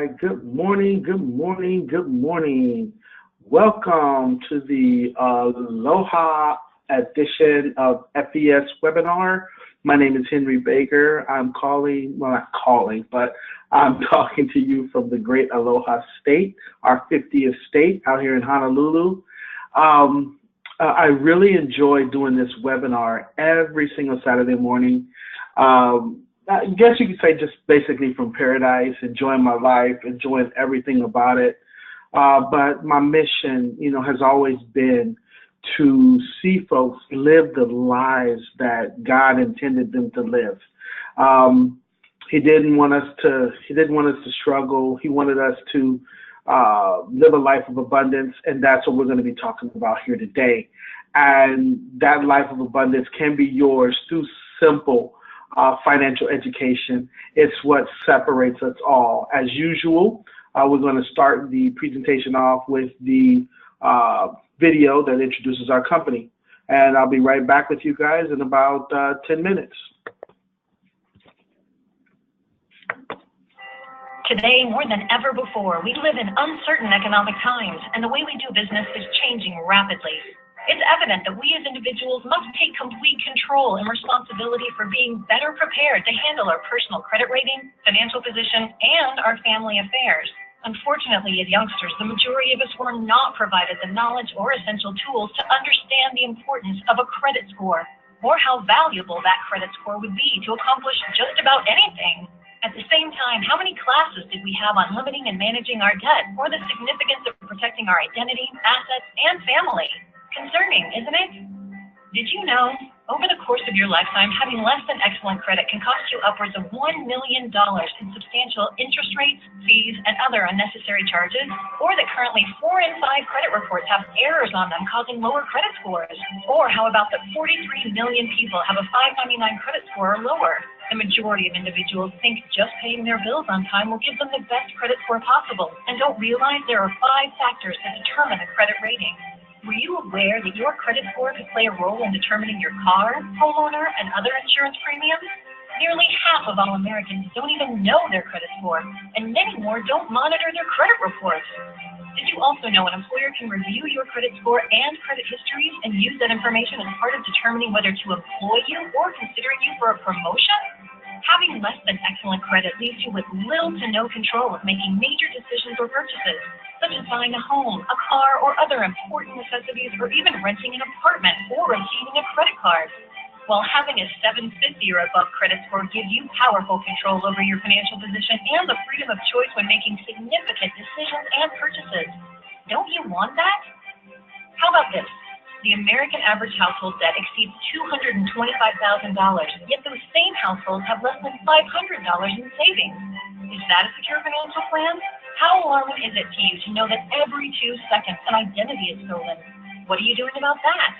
Good morning, good morning, good morning. Welcome to the Aloha edition of FES webinar. My name is Henry Baker. I'm calling, well, not calling, but I'm talking to you from the great Aloha state, our 50th state out here in Honolulu. I really enjoy doing this webinar every single Saturday morning. I guess you could say just basically from paradise, enjoying my life, enjoying everything about it. But my mission, has always been to see folks live the lives that God intended them to live. He didn't want us to struggle. He wanted us to live a life of abundance, and that's what we're going to be talking about here today. And that life of abundance can be yours through simple financial education. It's what separates us all. As usual, we're going to start the presentation off with the video that introduces our company. And I'll be right back with you guys in about 10 minutes. Today, more than ever before, we live in uncertain economic times, and the way we do business is changing rapidly. It's evident that we as individuals must take complete control and responsibility for being better prepared to handle our personal credit rating, financial position, and our family affairs. Unfortunately, as youngsters, the majority of us were not provided the knowledge or essential tools to understand the importance of a credit score, or how valuable that credit score would be to accomplish just about anything. At the same time, how many classes did we have on limiting and managing our debt, or the significance of protecting our identity, assets, and family? Concerning, isn't it? Did you know, over the course of your lifetime, having less than excellent credit can cost you upwards of $1 million in substantial interest rates, fees, and other unnecessary charges? Or that currently 4 in 5 credit reports have errors on them causing lower credit scores? Or how about that 43 million people have a 599 credit score or lower? The majority of individuals think just paying their bills on time will give them the best credit score possible, and don't realize there are 5 factors that determine a credit rating. Were you aware that your credit score could play a role in determining your car, homeowner, and other insurance premiums? Nearly half of all Americans don't even know their credit score, and many more don't monitor their credit reports. Did you also know an employer can review your credit score and credit histories and use that information as part of determining whether to employ you or considering you for a promotion? Having less than excellent credit leaves you with little to no control of making major decisions or purchases, such as buying a home, a car, or other important necessities, or even renting an apartment or obtaining a credit card. While having a 750 or above credit score gives you powerful control over your financial position and the freedom of choice when making significant decisions and purchases. Don't you want that? How about this? The American average household debt exceeds $225,000, yet those same households have less than $500 in savings. Is that a secure financial plan? How alarming is it to you to know that every 2 seconds an identity is stolen? What are you doing about that?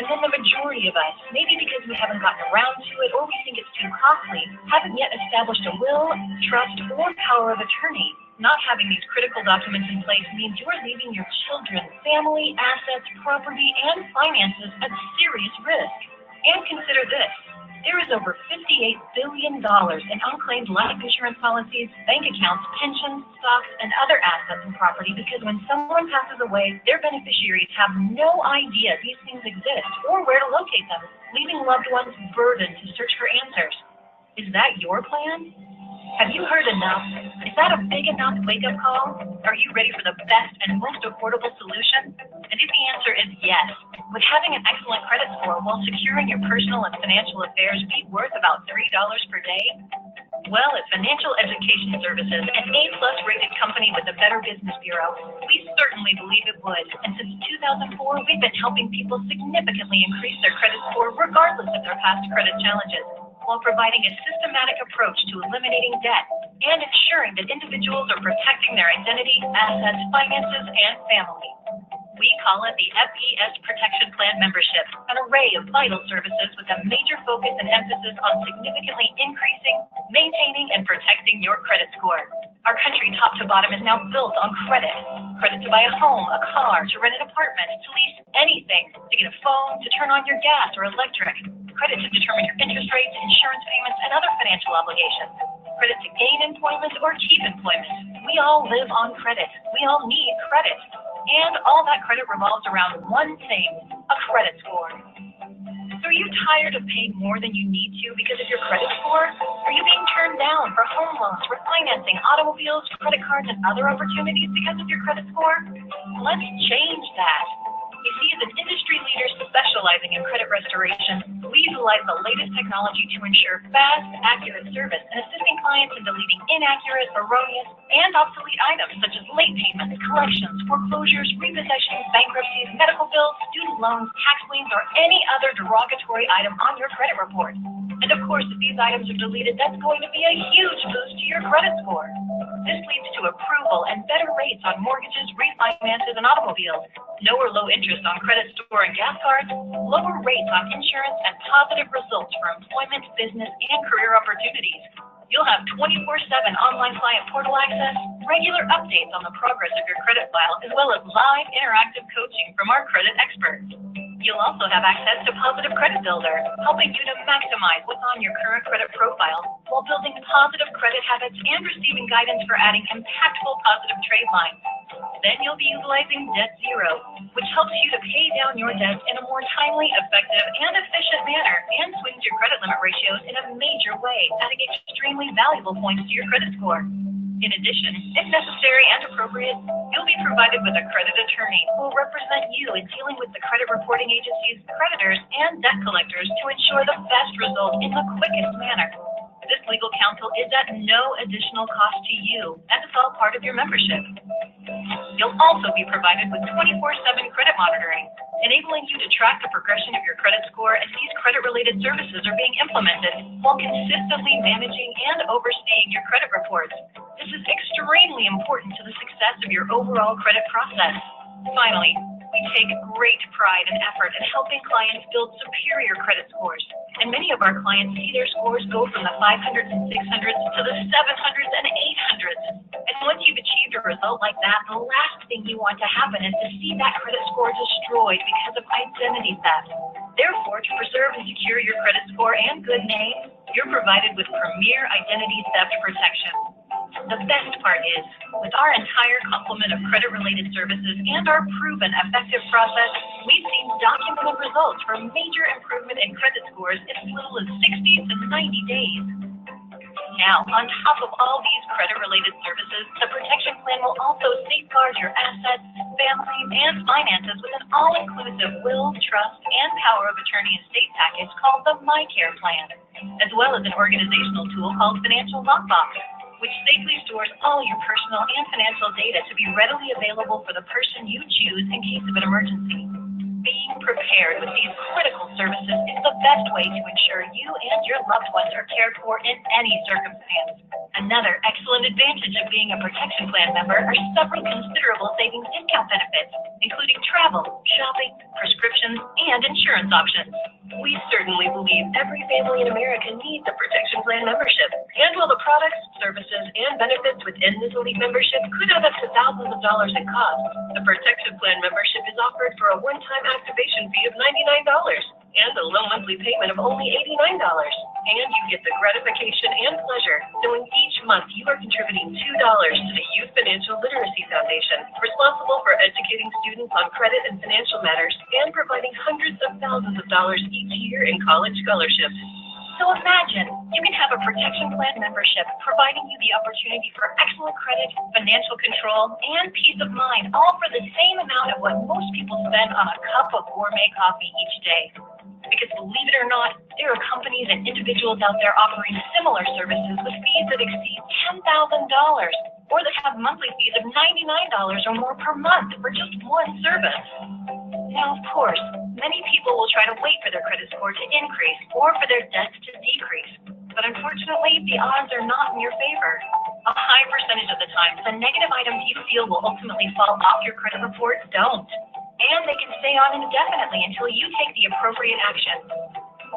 And then the majority of us, maybe because we haven't gotten around to it or we think it's too costly, haven't yet established a will, trust, or power of attorney. Not having these critical documents in place means you are leaving your children, family, assets, property, and finances at serious risk. And consider this. There is over $58 billion in unclaimed life insurance policies, bank accounts, pensions, stocks, and other assets and property because when someone passes away, their beneficiaries have no idea these things exist or where to locate them, leaving loved ones burdened to search for answers. Is that your plan? Have you heard enough? Is that a big enough wake-up call? Are you ready for the best and most affordable solution? And if the answer is yes, would having an excellent credit score while securing your personal and financial affairs be worth about $3 per day? Well, at Financial Education Services, an A-plus rated company with the Better Business Bureau, we certainly believe it would. And since 2004, we've been helping people significantly increase their credit score regardless of their past credit challenges, while providing a systematic approach to eliminating debt and ensuring that individuals are protecting their identity, assets, finances, and family. We call it the FES Protection Plan membership, an array of vital services with a major focus and emphasis on significantly increasing, maintaining, and protecting your credit score. Our country, top to bottom, is now built on credit. Credit to buy a home, a car, to rent an apartment, to lease anything, to get a phone, to turn on your gas or electric. Credit to determine your interest rates, insurance payments, and other financial obligations. credit to gain employment or keep employment. We all live on credit. We all need credit. And all that credit revolves around one thing, a credit score. So are you tired of paying more than you need to because of your credit score? Are you being turned down for home loans, refinancing, automobiles, credit cards, and other opportunities because of your credit score? Let's change that. You see, as an industry leader specializing in credit restoration, we utilize the latest technology to ensure fast, accurate service and assisting clients in deleting inaccurate, erroneous, and obsolete items such as late payments, collections, foreclosures, repossessions, bankruptcies, medical bills, student loans, tax liens, or any other derogatory item on your credit report. And of course, if these items are deleted, that's going to be a huge boost to your credit score. This leads to approval and better rates on mortgages, refinances, and automobiles, no or low interest on credit store and gas cards, lower rates on insurance, and positive results for employment, business, and career opportunities. You'll have 24/7 online client portal access, regular updates on the progress of your credit file, as well as live interactive coaching from our credit experts. You'll also have access to Positive Credit Builder, helping you to maximize what's on your current credit profile while building positive credit habits and receiving guidance for adding impactful positive trade lines. Then you'll be utilizing Debt Zero, which helps you to pay down your debts in a more timely, effective, and efficient manner and swings your credit limit ratios in a major way, adding extremely valuable points to your credit score. In addition, if necessary and appropriate, you'll be provided with a credit attorney who will represent you in dealing with the credit reporting agencies, creditors, and debt collectors to ensure the best result in the quickest manner. This legal counsel is at no additional cost to you, and it's all part of your membership. You'll also be provided with 24/7 credit monitoring, enabling you to track the progression of your credit score as these credit-related services are being implemented while consistently managing and overseeing your credit reports. This is extremely important to the success of your overall credit process. Finally, we take great pride and effort in helping clients build superior credit scores, and many of our clients see their scores go from the 500s and 600s to the 700s and 800s. And once you've achieved a result like that, the last thing you want to happen is to see that credit score destroyed because of identity theft. Therefore, to preserve and secure your credit score and good name, you're provided with premier identity theft protection. The best part is, with our entire complement of credit-related services and our proven effective process, we've seen documented results for major improvement in credit scores in as little as 60 to 90 days. Now, on top of all these credit-related services, the protection plan will also safeguard your assets, family, and finances with an all-inclusive will, trust, and power of attorney estate package called the MyCare Plan, as well as an organizational tool called Financial Lockbox, which safely stores all your personal and financial data to be readily available for the person you choose in case of an emergency. Being prepared with these critical services is the best way to ensure you and your loved ones are cared for in any circumstance. Another excellent advantage of being a protection plan member are several considerable savings discount benefits, including travel, shopping, prescriptions, and insurance options. We certainly believe every family in America needs a protection plan membership. And while the products, services, and benefits within this elite membership could add up to thousands of dollars in cost, the protection plan membership is offered for a one-time activation fee of $99 and a low monthly payment of only $89. And you get the gratification and pleasure knowing each month you are contributing $2 to the Youth Financial Literacy Foundation, responsible for educating students on credit and financial matters and providing hundreds of thousands of dollars each year in college scholarships. So imagine, you can have a protection plan membership providing you the opportunity for excellent credit, financial control, and peace of mind, all for the same amount of what most people spend on a cup of gourmet coffee each day. Because believe it or not, there are companies and individuals out there offering similar services with fees that exceed $10,000 or that have monthly fees of $99 or more per month for just one service. Now, of course, many people will try to wait for their credit score to increase or for their debts to decrease. But unfortunately, the odds are not in your favor. A high percentage of the time, the negative items you feel will ultimately fall off your credit report don't. And they can stay on indefinitely until you take the appropriate action.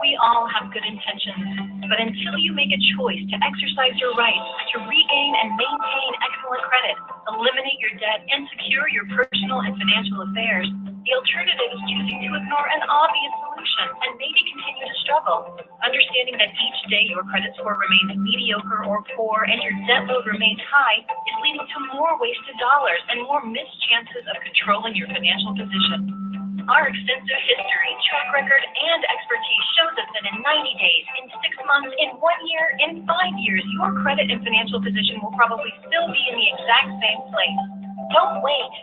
We all have good intentions, but until you make a choice to exercise your rights to regain and maintain excellent credit, eliminate your debt, and secure your personal and financial affairs, The alternative is choosing to ignore an obvious solution and maybe continue to struggle. Understanding that each day your credit score remains mediocre or poor and your debt load remains high is leading to more wasted dollars and more missed chances of controlling your financial position. Our extensive history, track record, and expertise shows us that in 90 days, in 6 months, in 1 year, in 5 years, your credit and financial position will probably still be in the exact same place. Don't wait.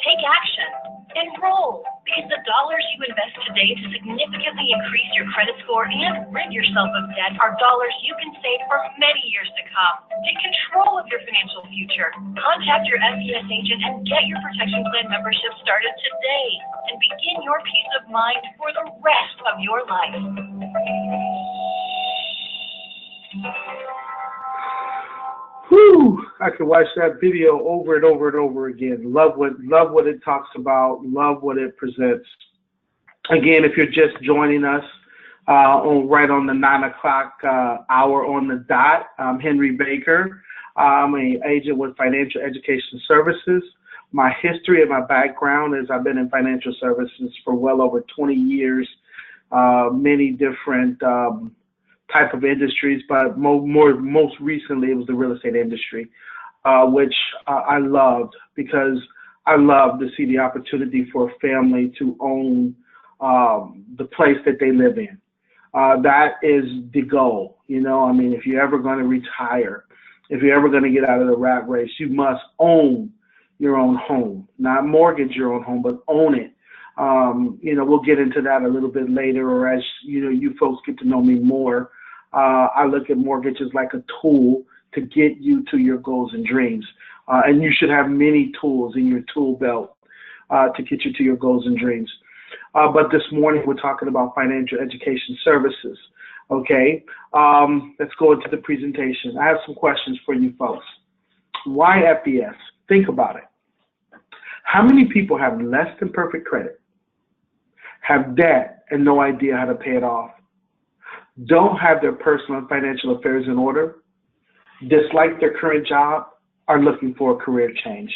Take action. Enroll, because the dollars you invest today to significantly increase your credit score and rid yourself of debt are dollars you can save for many years to come. Take control of your financial future. Contact your FES agent and get your protection plan membership started today and begin your peace of mind for the rest of your life. Whew, I could watch that video over and over and over again. Love what it talks about. Love what it presents. Again, if you're just joining us right on the 9 o'clock hour on the dot, I'm Henry Baker. I'm an agent with Financial Education Services. My history and my background is I've been in financial services for well over 20 years, many different type of industries, but most recently it was the real estate industry, which I loved because I love to see the opportunity for a family to own the place that they live in. That is the goal. You know, I mean, if you're ever going to retire, if you're ever going to get out of the rat race, you must own your own home, not mortgage your own home, but own it. You know, we'll get into that a little bit later, or as you know, you folks get to know me more. I look at mortgages like a tool to get you to your goals and dreams. And you should have many tools in your tool belt to get you to your goals and dreams. But this morning we're talking about financial education services. Okay, let's go into the presentation. I have some questions for you folks. Why FES? Think about it. How many people have less than perfect credit, have debt and no idea how to pay it off, don't have their personal and financial affairs in order, dislike their current job, are looking for a career change?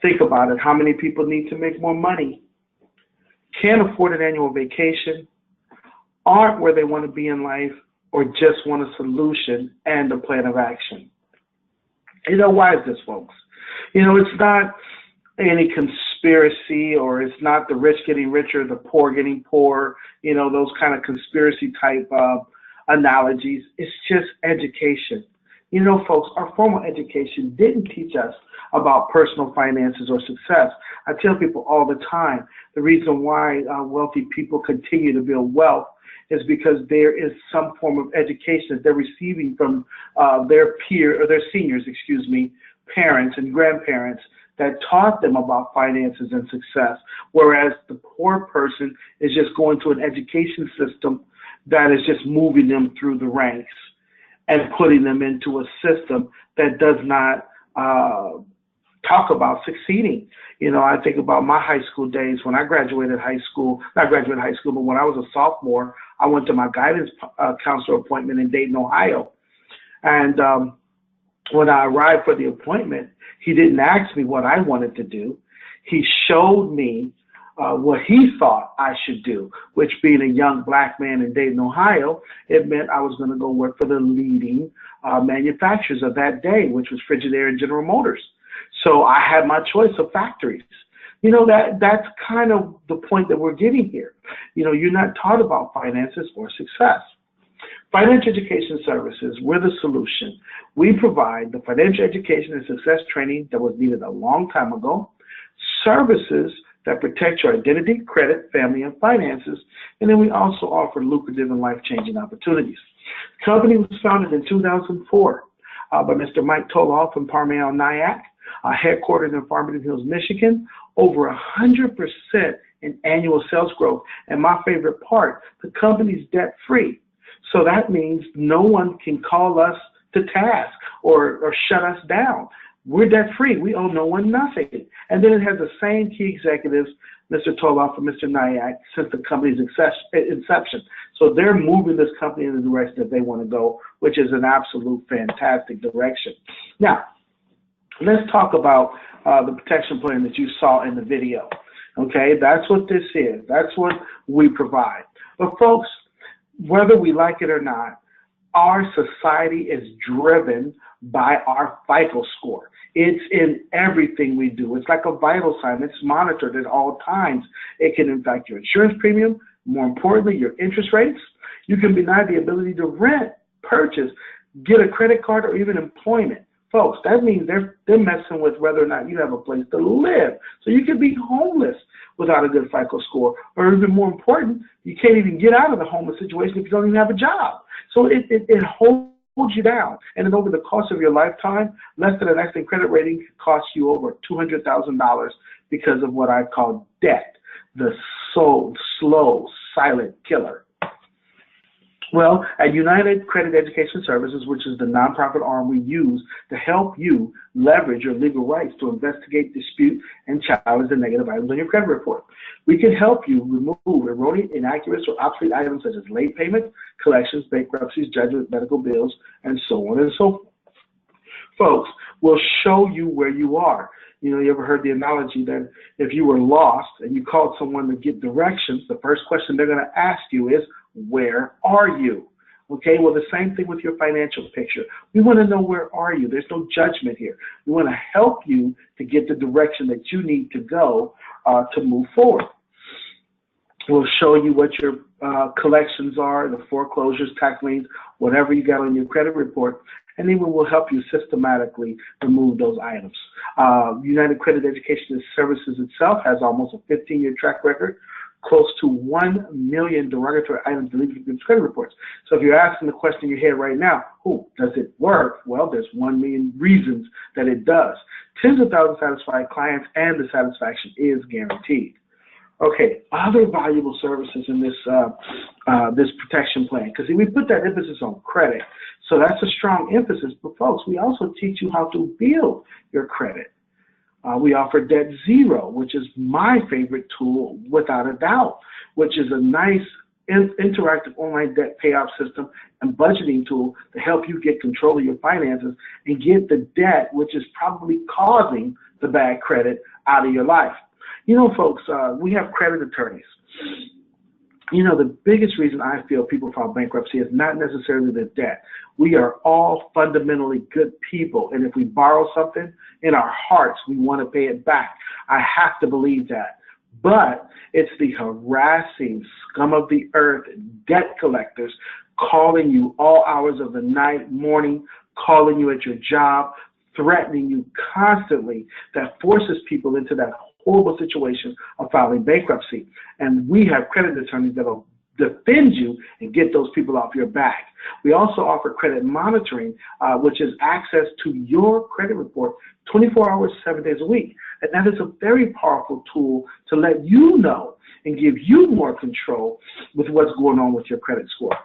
Think about it. How many people need to make more money, can't afford an annual vacation, aren't where they want to be in life, or just want a solution and a plan of action? You know, why is this, folks? You know, it's not any conspiracy, or it's not the rich getting richer, the poor getting poorer, you know, those kind of conspiracy type analogies. It's just education. You know, folks, our formal education didn't teach us about personal finances or success. I tell people all the time, the reason why wealthy people continue to build wealth is because there is some form of education that they're receiving from their seniors, parents and grandparents that taught them about finances and success, whereas the poor person is just going to an education system that is just moving them through the ranks and putting them into a system that does not talk about succeeding. You know, I think about my high school days when I graduated high school, not graduated high school, but when I was a sophomore, I went to my guidance counselor appointment in Dayton, Ohio. And when I arrived for the appointment, he didn't ask me what I wanted to do. He showed me what he thought I should do, which, being a young black man in Dayton, Ohio, it meant I was going to go work for the leading manufacturers of that day, which was Frigidaire and General Motors. So I had my choice of factories. You know, that's kind of the point that we're getting here. You know, you're not taught about finances or success. Financial Education Services, we're the solution. We provide the financial education and success training that was needed a long time ago, services that protect your identity, credit, family, and finances, and then we also offer lucrative and life-changing opportunities. The company was founded in 2004 by Mr. Mike Toloff and Parmail Nyack, headquartered in Farmington Hills, Michigan, over 100% in annual sales growth. And my favorite part, the company's debt-free. So that means no one can call us to task or shut us down. We're debt-free. We owe no one nothing. And then it has the same key executives, Mr. Toloff and Mr. Nyack, since the company's inception. So they're moving this company in the direction that they want to go, which is an absolute fantastic direction. Now, let's talk about the protection plan that you saw in the video. Okay, that's what this is. That's what we provide. But folks, whether we like it or not, our society is driven by our FICO score. It's in everything we do. It's like a vital sign. It's monitored at all times. It can impact your insurance premium, more importantly, your interest rates. You can be denied the ability to rent, purchase, get a credit card, or even employment. Folks, that means they're messing with whether or not you have a place to live. So you could be homeless without a good FICO score. Or even more important, you can't even get out of the homeless situation if you don't even have a job. So it holds you down. And then over the course of your lifetime, less than an excellent credit rating could cost you over $200,000 because of what I call debt, the slow, silent killer. Well, at United Credit Education Services, which is the nonprofit arm we use to help you leverage your legal rights to investigate, dispute, and challenge the negative items on your credit report, we can help you remove erroneous, inaccurate, or obsolete items such as late payments, collections, bankruptcies, judgments, medical bills, and so on and so forth. Folks, we'll show you where you are. You know, you ever heard the analogy that if you were lost and you called someone to get directions, the first question they're going to ask you is, where are you? Okay, well, the same thing with your financial picture. We want to know where are you. There's no judgment here. We want to help you to get the direction that you need to go to move forward. We'll show you what your collections are, the foreclosures, tax liens, whatever you got on your credit report, and then we will help you systematically remove those items. United Credit Education Services itself has almost a 15-year track record, close to 1 million derogatory items deleted from your credit reports. So if you're asking the question in your head right now, does it work? Well, there's 1 million reasons that it does. Tens of thousands of satisfied clients, and the satisfaction is guaranteed. Okay, other valuable services in this this protection plan, because we put that emphasis on credit, so that's a strong emphasis. But folks, we also teach you how to build your credit. We offer Debt Zero, which is my favorite tool without a doubt, which is a nice interactive online debt payoff system and budgeting tool to help you get control of your finances and get the debt, which is probably causing the bad credit, out of your life. You know, folks, we have credit attorneys. You know, the biggest reason I feel people file bankruptcy is not necessarily the debt. We are all fundamentally good people, and if we borrow something, in our hearts, we want to pay it back. I have to believe that. But it's the harassing scum of the earth debt collectors calling you all hours of the night, morning, calling you at your job, threatening you constantly, that forces people into that horrible situation of filing bankruptcy. And we have credit attorneys that will defend you and get those people off your back. We also offer credit monitoring, which is access to your credit report 24 hours, 7 days a week. And that is a very powerful tool to let you know and give you more control with what's going on with your credit score.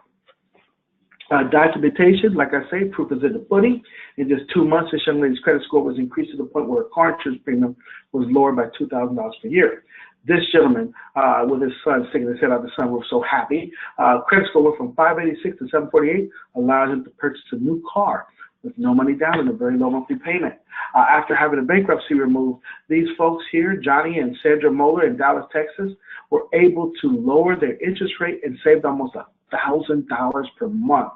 Documentation, like I say, proof is in the pudding. In just 2 months, this young lady's credit score was increased to the point where her car insurance premium was lowered by $2,000 per year. This gentleman, with his son sticking his head out the sun, we're so happy. Credit score went from 586 to 748, allowed him to purchase a new car with no money down and a very low monthly payment. After having a bankruptcy removed, these folks here, Johnny and Sandra Moeller in Dallas, Texas, were able to lower their interest rate and saved almost $1,000 per month.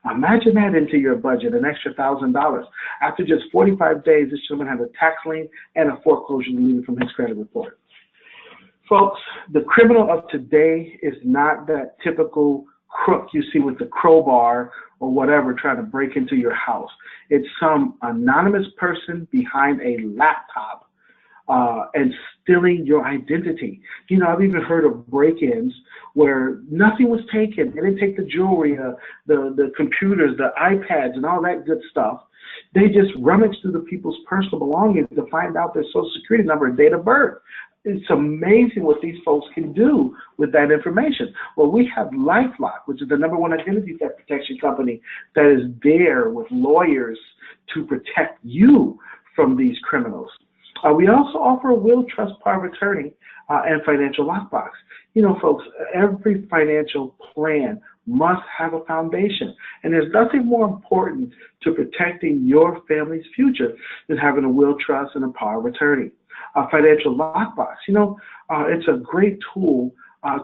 Imagine that into your budget, an extra $1,000. After just 45 days, this gentleman had a tax lien and a foreclosure deleted from his credit report. Folks, the criminal of today is not that typical crook you see with the crowbar or whatever trying to break into your house. It's some anonymous person behind a laptop and stealing your identity. You know, I've even heard of break-ins where nothing was taken. They didn't take the jewelry, the computers, the iPads, and all that good stuff. They just rummaged through the people's personal belongings to find out their social security number and date of birth. It's amazing what these folks can do with that information. Well, we have LifeLock, which is the #1 identity theft protection company that is there with lawyers to protect you from these criminals. We also offer a will, trust, power of attorney, and financial lockbox. You know, folks, every financial plan must have a foundation, and there's nothing more important to protecting your family's future than having a will, trust, and a power of attorney. financial lockbox. It's a great tool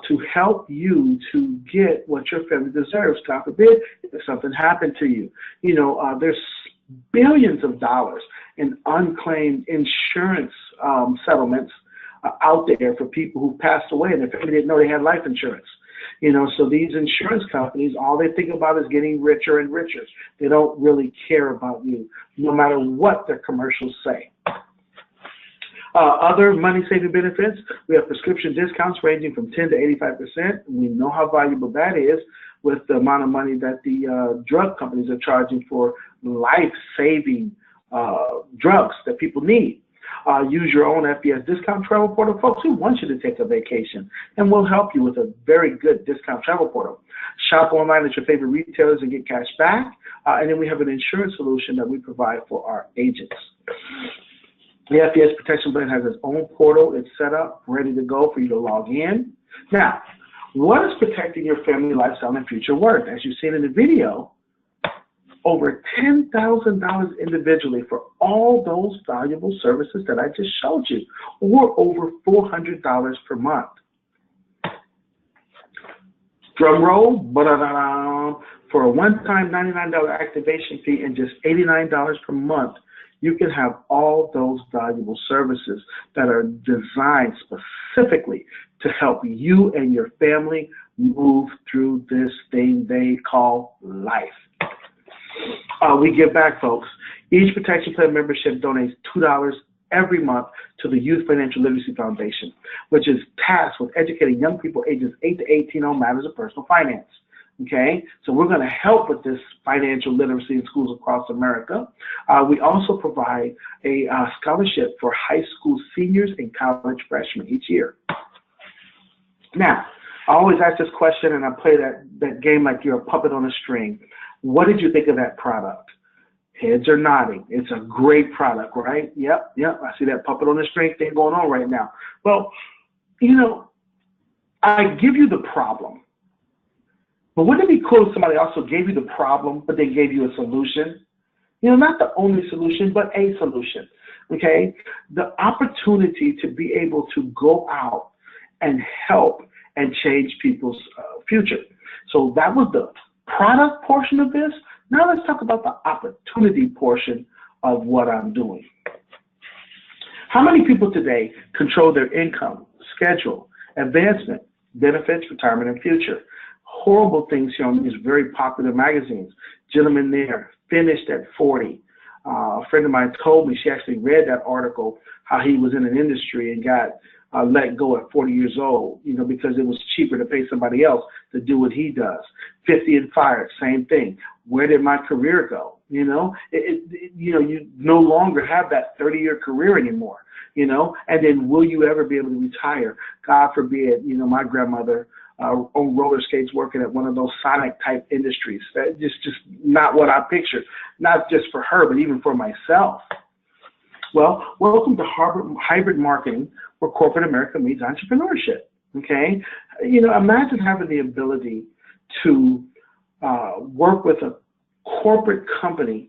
to help you to get what your family deserves. God forbid if something happened to you. There's billions of dollars in unclaimed insurance settlements out there for people who passed away and their family didn't know they had life insurance. So these insurance companies, all they think about is getting richer and richer. They don't really care about you, no matter what their commercials say. Other money-saving benefits, we have prescription discounts ranging from 10 to 85%. We know how valuable that is with the amount of money that the drug companies are charging for life-saving drugs that people need. Use your own FES discount travel portal. Folks, we want you to take a vacation, and we'll help you with a very good discount travel portal. Shop online at your favorite retailers and get cash back. And then we have an insurance solution that we provide for our agents. The FES Protection Plan has its own portal. It's set up, ready to go for you to log in. Now, what is protecting your family lifestyle and future worth? As you've seen in the video, over $10,000 individually for all those valuable services that I just showed you, or over $400 per month. Drum roll, for a one-time $99 activation fee and just $89 per month, you can have all those valuable services that are designed specifically to help you and your family move through this thing they call life. We give back, folks. Each Protection Plan membership donates $2 every month to the Youth Financial Literacy Foundation, which is tasked with educating young people ages 8 to 18 on matters of personal finance. Okay, so we're going to help with this financial literacy in schools across America. We also provide a scholarship for high school seniors and college freshmen each year. Now, I always ask this question, and I play that game like you're a puppet on a string. What did you think of that product? Heads are nodding. It's a great product, right? Yep. I see that puppet on the string thing going on right now. Well, I give you the problem. But wouldn't it be cool if somebody also gave you the problem, but they gave you a solution? Not the only solution, but a solution, okay? The opportunity to be able to go out and help and change people's future. So that was the product portion of this. Now let's talk about the opportunity portion of what I'm doing. How many people today control their income, schedule, advancement, benefits, retirement, and future? Horrible things here on these very popular magazines. Gentleman there finished at 40. A friend of mine told me she actually read that article, how he was in an industry and got let go at 40 years old, because it was cheaper to pay somebody else to do what he does. 50 and fired, same thing. Where did my career go? You no longer have that 30-year career anymore, and then will you ever be able to retire? God forbid, my grandmother on roller skates working at one of those Sonic type industries. That's just not what I pictured, not just for her, but even for myself. Well, welcome to hybrid marketing, where corporate America meets entrepreneurship, okay? Imagine having the ability to work with a corporate company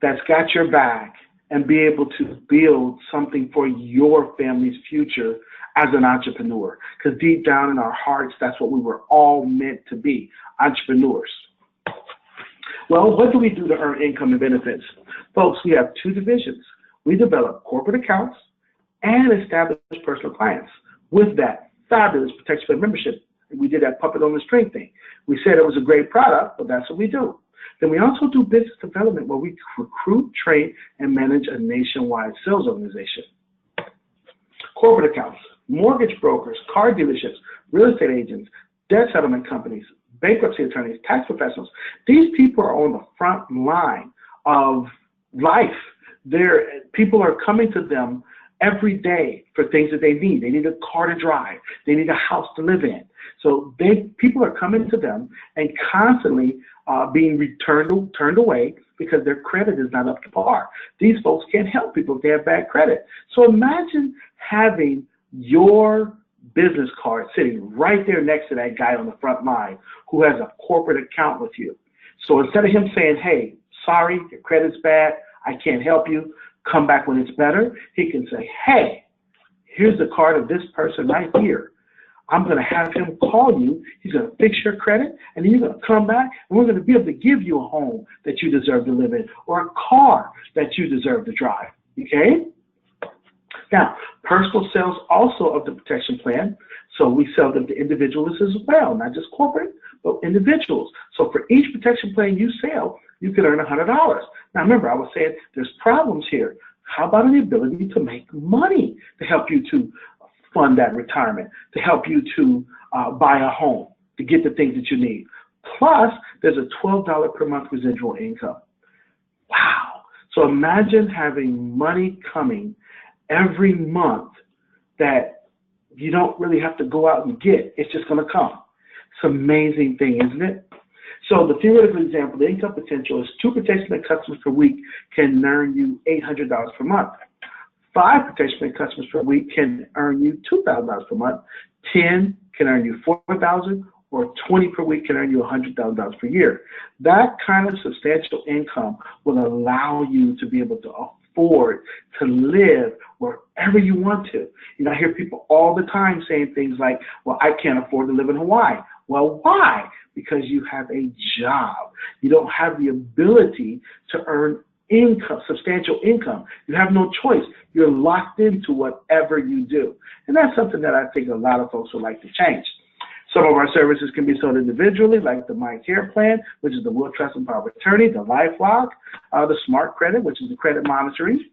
that's got your back and be able to build something for your family's future as an entrepreneur. Because deep down in our hearts, that's what we were all meant to be, entrepreneurs. Well, what do we do to earn income and benefits? Folks, we have two divisions. We develop corporate accounts and establish personal clients. With that fabulous Protection Plan membership, we did that puppet on the string thing. We said it was a great product, but that's what we do. Then we also do business development, where we recruit, train, and manage a nationwide sales organization. Corporate accounts, mortgage brokers, car dealerships, real estate agents, debt settlement companies, bankruptcy attorneys, tax professionals. These people are on the front line of life. People are coming to them every day for things that they need. They need a car to drive. They need a house to live in. So people are coming to them and constantly being turned away because their credit is not up to par. These folks can't help people if they have bad credit. So imagine having your business card sitting right there next to that guy on the front line who has a corporate account with you. So instead of him saying, hey, sorry, your credit's bad, I can't help you, come back when it's better, he can say, hey, Here's the card of this person right here. I'm going to have him call you. He's going to fix your credit, and then you're going to come back, and we're going to be able to give you a home that you deserve to live in or a car that you deserve to drive, okay? Now, personal sales also of the protection plan, so we sell them to individuals as well, not just corporate, but individuals. So for each protection plan you sell, you can earn $100. Now, remember, I was saying there's problems here. How about the ability to make money to help you to fund that retirement, to help you to buy a home, to get the things that you need? Plus, there's a $12 per month residual income. Wow. So imagine having money coming every month that you don't really have to go out and get. It's just going to come. It's an amazing thing, isn't it? So the theoretical example, the income potential is 2 protection plan customers per week can earn you $800 per month. 5 protection plan customers per week can earn you $2,000 per month. 10 can earn you $4,000, or 20 per week can earn you $100,000 per year. That kind of substantial income will allow you to be able to afford to live wherever you want to. You know, I hear people all the time saying things like, well, I can't afford to live in Hawaii. Well, why? Because you have a job. You don't have the ability to earn income, substantial income. You have no choice. You're locked into whatever you do. And that's something that I think a lot of folks would like to change. Some of our services can be sold individually, like the My Care Plan, which is the Will, Trust, and Power of Attorney, the LifeLock, the Smart Credit, which is the credit monitoring.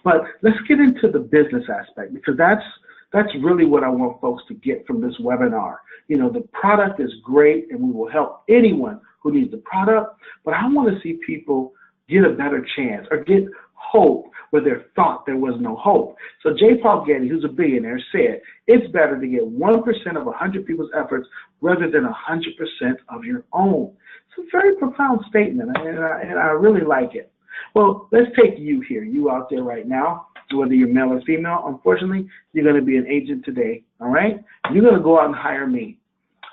But let's get into the business aspect, because that's really what I want folks to get from this webinar. You know, the product is great, and we will help anyone who needs the product, but I want to see people get a better chance or get hope where there thought there was no hope. So J. Paul Getty, who's a billionaire, said, it's better to get 1% of 100 people's efforts rather than 100% of your own. It's a very profound statement, and I really like it. Well, let's take you here, you out there right now, whether you're male or female. Unfortunately, you're going to be an agent today, all right? You're going to go out and hire me.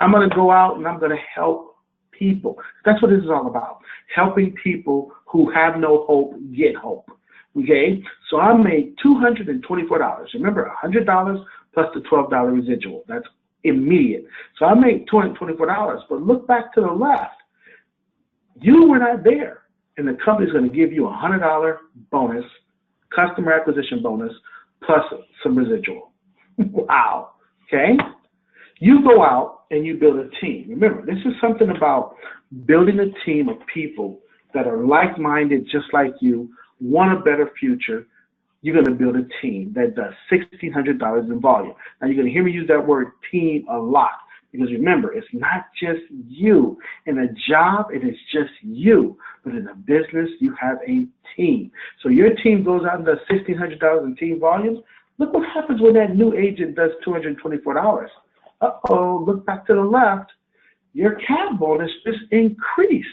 I'm going to go out and I'm going to help people. That's what this is all about, helping people who have no hope get hope, okay? So I made $224. Remember, $100 plus the $12 residual. That's immediate. So I made $224, but look back to the left. You were not there, and the company's going to give you a $100 bonus, customer acquisition bonus, plus some residual. Wow, okay? You go out and you build a team. Remember, this is something about building a team of people that are like-minded just like you, want a better future. You're going to build a team that does $1,600 in volume. Now, you're going to hear me use that word team a lot, because remember, it's not just you. In a job, it is just you. But in a business, you have a team. So your team goes out and does $1,600 in team volumes. Look what happens when that new agent does $224. Uh-oh, look back to the left. Your CAB bonus just increased.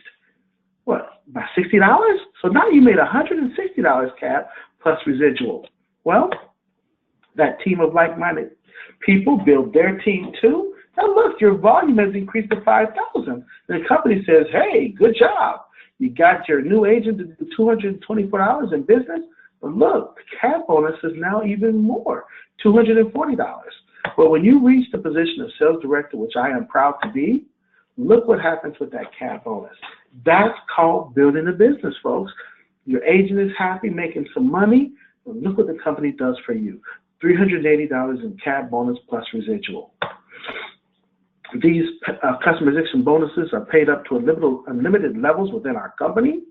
What, by $60? So now you made $160 CAB plus residual. Well, that team of like-minded people build their team too. Now look, your volume has increased to 5,000. The company says, hey, good job. You got your new agent to do $224 in business, but look, the CAB bonus is now even more, $240. But when you reach the position of sales director, which I am proud to be, look what happens with that CAB bonus. That's called building a business, folks. Your agent is happy, making some money, but look what the company does for you. $380 in CAB bonus plus residual. These customization bonuses are paid up to unlimited levels within our company.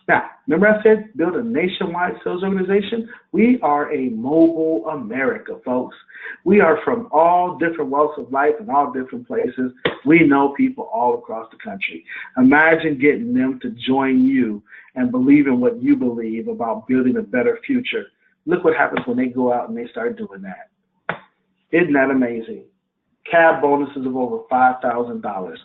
Now, remember I said build a nationwide sales organization? We are a mobile America, folks. We are from all different walks of life and all different places. We know people all across the country. Imagine getting them to join you and believe in what you believe about building a better future. Look what happens when they go out and they start doing that. Isn't that amazing? CAB bonuses of over $5,000.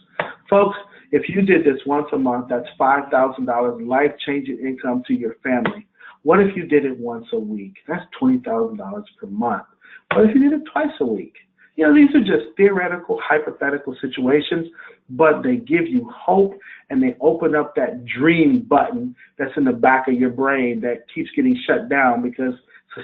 Folks, if you did this once a month, that's $5,000 life-changing income to your family. What if you did it once a week? That's $20,000 per month. What if you did it twice a week? You know, these are just theoretical, hypothetical situations, but they give you hope and they open up that dream button that's in the back of your brain that keeps getting shut down because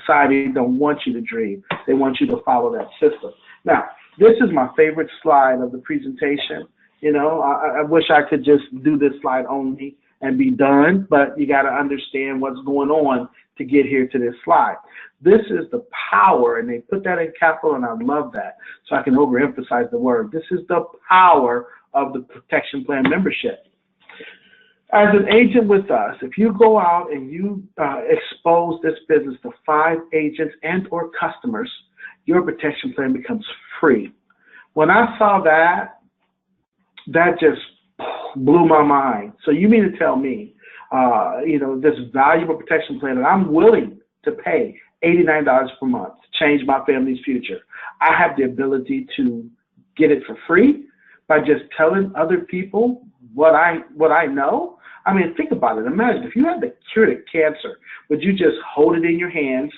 Society don't want you to dream. They want you to follow that system. Now, this is my favorite slide of the presentation. You know, I wish I could just do this slide only and be done, but you got to understand what's going on to get here to this slide. This is the power, and they put that in capital, and I love that, so I can overemphasize the word. This is the power of the protection plan membership. As an agent with us, if you go out and you expose this business to 5 agents and or customers, your protection plan becomes free. When I saw that, that just blew my mind. So you mean to tell me, you know, this valuable protection plan that I'm willing to pay $89 per month to change my family's future, I have the ability to get it for free by just telling other people what I know? I mean, think about it. Imagine if you had the cure to cancer, would you just hold it in your hands,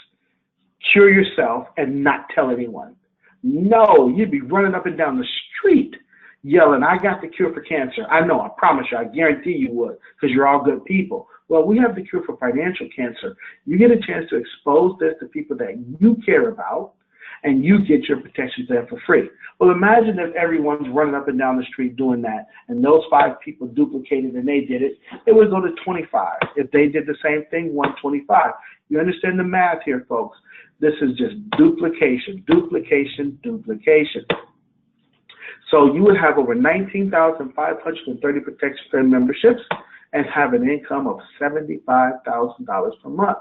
cure yourself, and not tell anyone? No, you'd be running up and down the street yelling, I got the cure for cancer. I know, I promise you, I guarantee you would, because you're all good people. Well, we have the cure for financial cancer. You get a chance to expose this to people that you care about, and you get your protection plan for free. Well, imagine if everyone's running up and down the street doing that, and those 5 people duplicated and they did it, it would go to 25. If they did the same thing, 125. You understand the math here, folks? This is just duplication, duplication, duplication. So you would have over 19,530 protection plan memberships and have an income of $75,000 per month.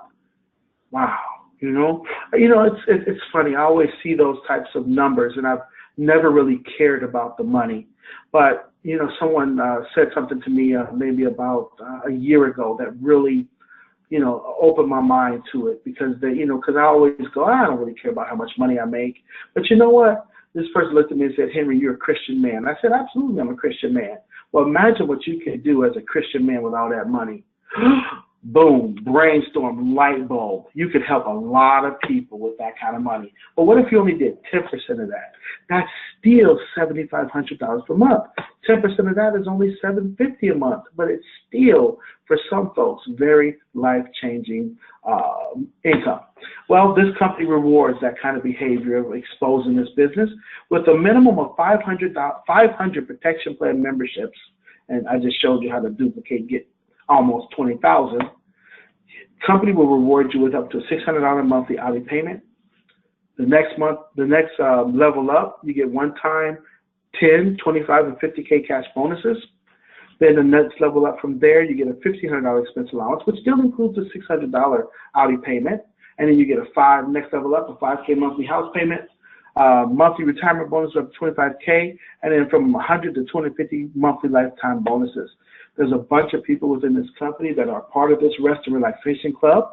Wow. You know, it's funny. I always see those types of numbers, and I've never really cared about the money. But, you know, someone said something to me maybe about a year ago that really, you know, opened my mind to it, because because I always go, I don't really care about how much money I make. But you know what? This person looked at me and said, Henry, you're a Christian man. I said, absolutely, I'm a Christian man. Well, imagine what you can do as a Christian man with all that money. Boom, brainstorm, light bulb. You could help a lot of people with that kind of money. But what if you only did 10% of that? That's still $7,500 per month. 10% of that is only $750 a month, but it's still, for some folks, very life-changing income. Well, this company rewards that kind of behavior of exposing this business with a minimum of 500 protection plan memberships, and I just showed you how to duplicate, get almost 20,000. Company will reward you with up to a $600 monthly hourly payment. The next level up, you get one-time 10, 25, and 50K cash bonuses. Then the next level up from there, you get a $1,500 expense allowance, which still includes a $600 hourly payment. And then you get next level up, a 5K monthly house payment, monthly retirement bonus of 25K, and then from 100 to 250 monthly lifetime bonuses. There's a bunch of people within this company that are part of this Rest and Relaxation Club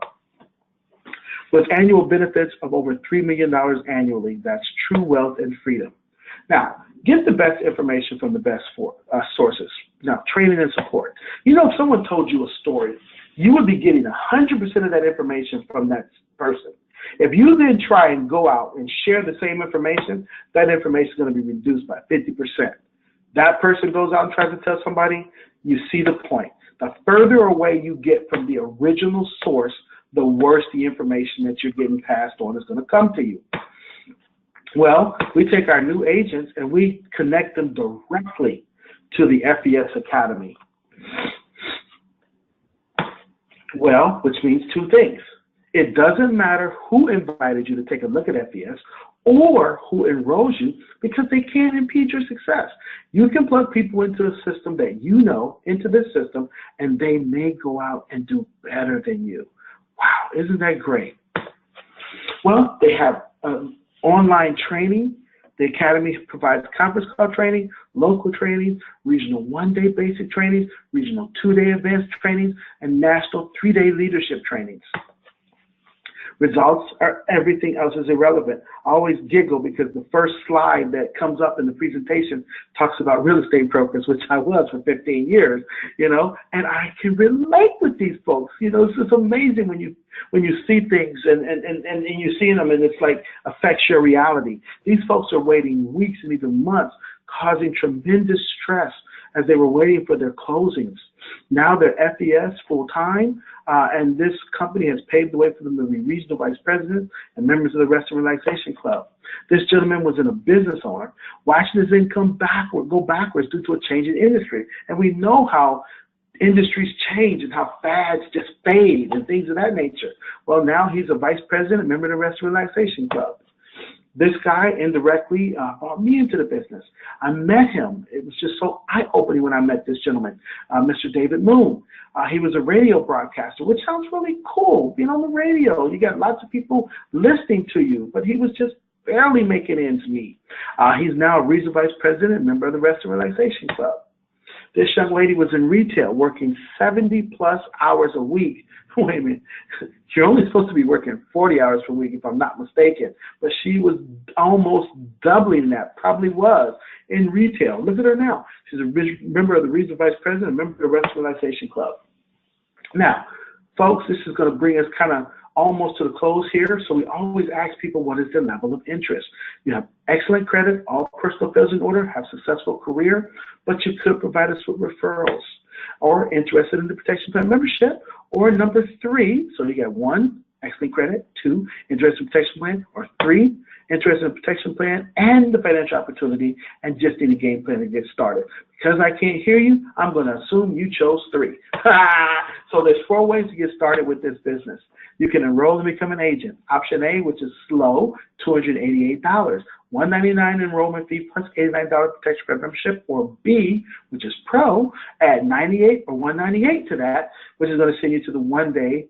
with annual benefits of over $3 million annually. That's true wealth and freedom. Now, get the best information from the best sources. Now, training and support. You know, if someone told you a story, you would be getting 100% of that information from that person. If you then try and go out and share the same information, that information is going to be reduced by 50%. That person goes out and tries to tell somebody, you see the point. The further away you get from the original source, the worse the information that you're getting passed on is going to come to you. Well, we take our new agents and we connect them directly to the FES Academy. Well, which means 2 things. It doesn't matter who invited you to take a look at FES or who enrolls you, because they can't impede your success. You can plug people into a system that you know, into this system, and they may go out and do better than you. Wow, isn't that great? Well, they have online training. The Academy provides conference call training, local training, regional 1-day basic trainings, regional 2-day advanced trainings, and national 3-day leadership trainings. Results are everything else is irrelevant. I always giggle because the first slide that comes up in the presentation talks about real estate brokers, which I was for 15 years, you know, and I can relate with these folks. You know, it's just amazing when you see things and you see them and it's like affects your reality. These folks are waiting weeks and even months, causing tremendous stress as they were waiting for their closings. Now they're FES full-time, and this company has paved the way for them to be regional vice presidents and members of the Rest and Relaxation Club. This gentleman was a business owner, watching his income go backwards due to a change in industry. And we know how industries change and how fads just fade and things of that nature. Well, now he's a vice president, a member of the Rest and Relaxation Club. This guy indirectly brought me into the business. I met him. It was just so eye-opening when I met this gentleman, Mr. David Moon. He was a radio broadcaster, which sounds really cool, being on the radio. You got lots of people listening to you, but he was just barely making ends meet. He's now a regional vice president and member of the Rest and Relaxation Club. This young lady was in retail, working 70-plus hours a week. Wait a minute, you're only supposed to be working 40 hours per week if I'm not mistaken, but she was almost doubling that, probably was, in retail. Look at her now. She's a member of the regional vice president, a member of the Rest and Relaxation Club. Now, folks, this is going to bring us kind of almost to the close here, so we always ask people, what is their level of interest? You have excellent credit, all personal affairs in order, have successful career, but you could provide us with referrals, or interested in the protection plan membership, or number 3, so you got 1, excellent credit, 2, interested in protection plan, or 3, interested in protection plan and the financial opportunity, and just need a game plan to get started. Because I can't hear you, I'm going to assume you chose 3. So there's 4 ways to get started with this business. You can enroll and become an agent. Option A, which is slow, $288, $199 enrollment fee plus $89 protection plan membership, or B, which is pro, add $98 or $198 to that, which is going to send you to the 1-day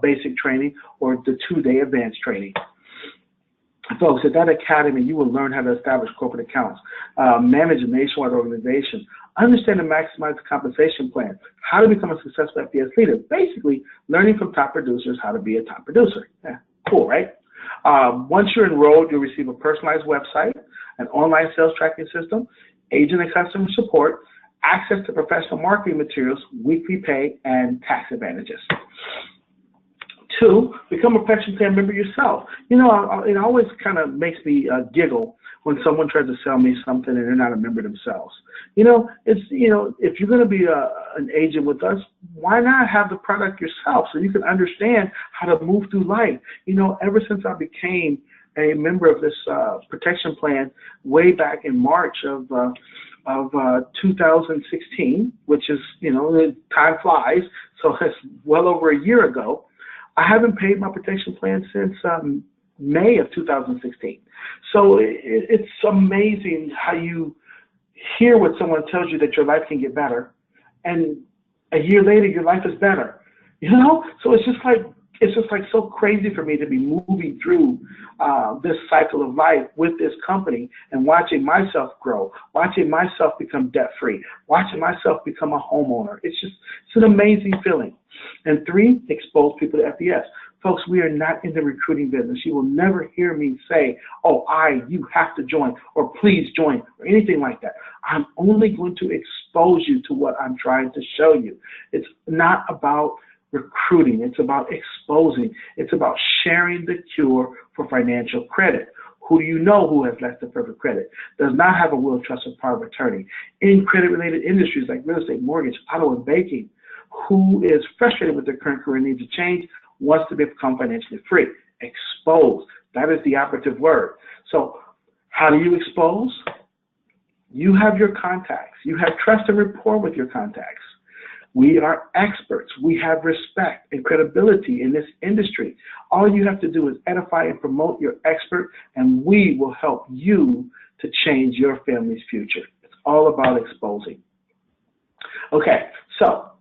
basic training or the 2-day advanced training. Folks, at that academy, you will learn how to establish corporate accounts, manage a nationwide organization, understand and maximize the compensation plan, how to become a successful FES leader, basically learning from top producers how to be a top producer. Yeah, cool, right? Once you're enrolled, you'll receive a personalized website, an online sales tracking system, agent and customer support, access to professional marketing materials, weekly pay, and tax advantages. 2, become a protection plan member yourself. You know, it always kind of makes me giggle when someone tries to sell me something and they're not a member themselves. You know, if you're going to be an agent with us, why not have the product yourself so you can understand how to move through life? You know, ever since I became a member of this protection plan way back in March of 2016, which is, time flies, so it's well over a year ago. I haven't paid my protection plan since May of 2016. So it's amazing how you hear what someone tells you that your life can get better, and a year later your life is better. So it's just like so crazy for me to be moving through this cycle of life with this company and watching myself grow, watching myself become debt-free, watching myself become a homeowner. It's an amazing feeling. And 3, expose people to FES. Folks, we are not in the recruiting business. You will never hear me say, oh, you have to join, or please join, or anything like that. I'm only going to expose you to what I'm trying to show you. It's not about recruiting. It's about exposing. It's about sharing the cure for financial credit. Who do you know who has less than perfect credit, does not have a will, trust, or power of attorney, in credit-related industries like real estate, mortgage, auto, and banking, who is frustrated with their current career, needs a change, wants to become financially free? Expose. That is the operative word. So how do you expose? You have your contacts. You have trust and rapport with your contacts. We are experts. We have respect and credibility in this industry. All you have to do is edify and promote your expert, and we will help you to change your family's future. It's all about exposing. Okay, so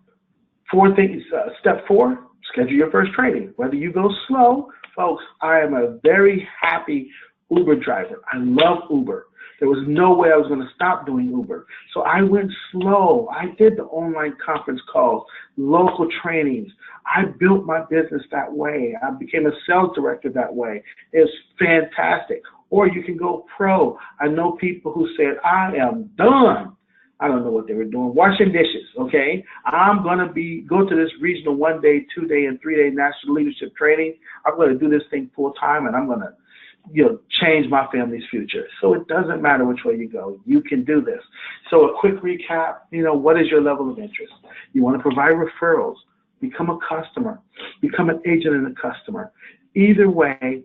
4 things. Step 4, schedule your first training. Whether you go slow, folks, I am a very happy Uber driver. I love Uber. There was no way I was going to stop doing Uber. So I went slow. I did the online conference calls, local trainings. I built my business that way. I became a sales director that way. It's fantastic. Or you can go pro. I know people who said, I am done. I don't know what they were doing, washing dishes, okay? I'm going to go to this regional 1-day, 2-day, and 3-day national leadership training. I'm going to do this thing full time, and I'm going to change my family's future. So it doesn't matter which way you go. You can do this. So a quick recap, what is your level of interest? You want to provide referrals, become a customer, become an agent and a customer. Either way,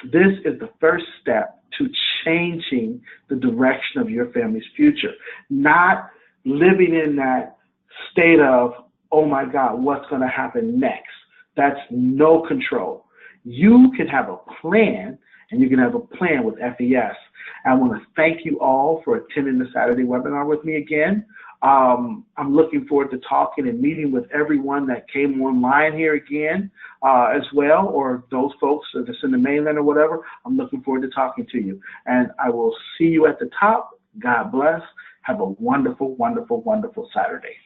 this is the first step to changing the direction of your family's future, not living in that state of, oh my God, what's going to happen next? That's no control. You can have a plan, and you can have a plan with FES. I want to thank you all for attending the Saturday webinar with me again. I'm looking forward to talking and meeting with everyone that came online here again as well, or those folks that's in the mainland or whatever. I'm looking forward to talking to you. And I will see you at the top. God bless. Have a wonderful, wonderful, wonderful Saturday.